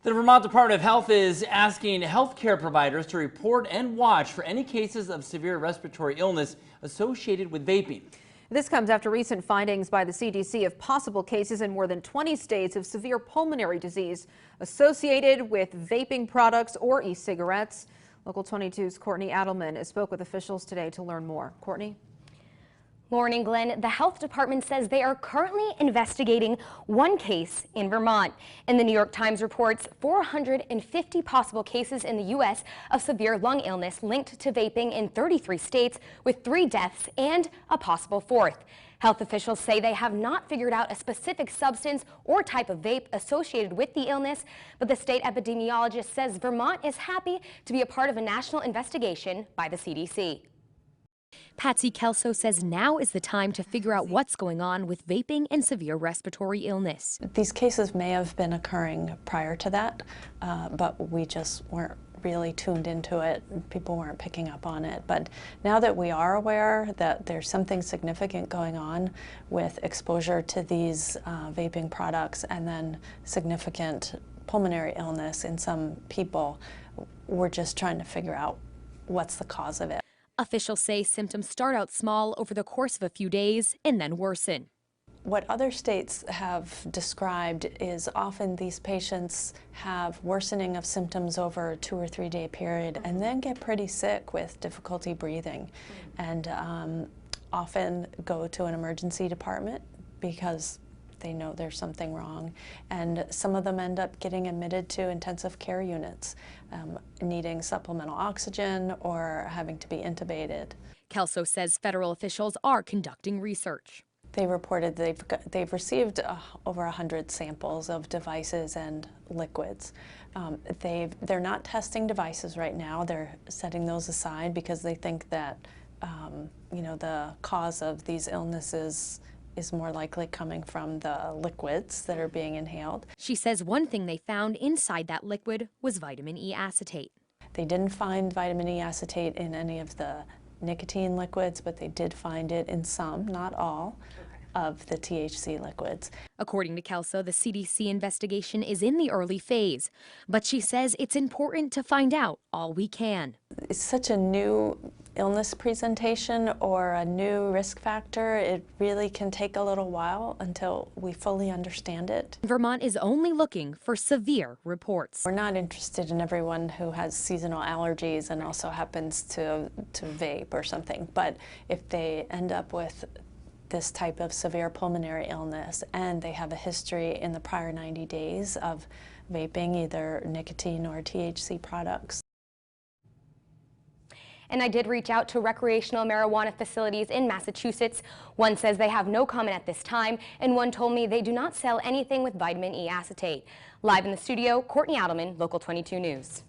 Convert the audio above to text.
The Vermont Department of Health is asking healthcare providers to report and watch for any cases of severe respiratory illness associated with vaping. This comes after recent findings by the CDC of possible cases in more than 20 states of severe pulmonary disease associated with vaping products or e-cigarettes. Local 22's Courtney Adelman spoke with officials today to learn more. Courtney? Morning, Glenn. The health department says they are currently investigating one case in Vermont. And the New York Times reports 450 possible cases in the U.S. of severe lung illness linked to vaping in 33 states, with 3 deaths and a possible 4th. Health officials say they have not figured out a specific substance or type of vape associated with the illness, but the state epidemiologist says Vermont is happy to be a part of a national investigation by the CDC. Patsy Kelso says now is the time to figure out what's going on with vaping and severe respiratory illness. These cases may have been occurring prior to that, but we just weren't really tuned into it. People weren't picking up on it. But now that we are aware that there's something significant going on with exposure to these vaping products and then significant pulmonary illness in some people, we're just trying to figure out what's the cause of it. Officials say symptoms start out small over the course of a few days and then worsen. What other states have described is often these patients have worsening of symptoms over a 2 or 3 day period and then get pretty sick with difficulty breathing and often go to an emergency department because they know there's something wrong, and some of them end up getting admitted to intensive care units, needing supplemental oxygen or having to be intubated. Kelso says federal officials are conducting research. They reported they've received over 100 samples of devices and liquids. They're not testing devices right now. They're setting those aside because they think that the cause of these illnesses is more likely coming from the liquids that are being inhaled. She says one thing they found inside that liquid was vitamin E acetate. They didn't find vitamin E acetate in any of the nicotine liquids, but they did find it in some, not all, of the THC liquids. According to Kelso, the CDC investigation is in the early phase, but she says it's important to find out all we can. It's such a new illness presentation or a new risk factor. It really can take a little while until we fully understand it. Vermont is only looking for severe reports. We're not interested in everyone who has seasonal allergies and also happens to vape or something, but if they end up with this type of severe pulmonary illness and they have a history in the prior 90 days of vaping either nicotine or THC products. And I did reach out to recreational marijuana facilities in Massachusetts. One says they have no comment at this time, and one told me they do not sell anything with vitamin E acetate. Live in the studio, Courtney Adelman, Local 22 News.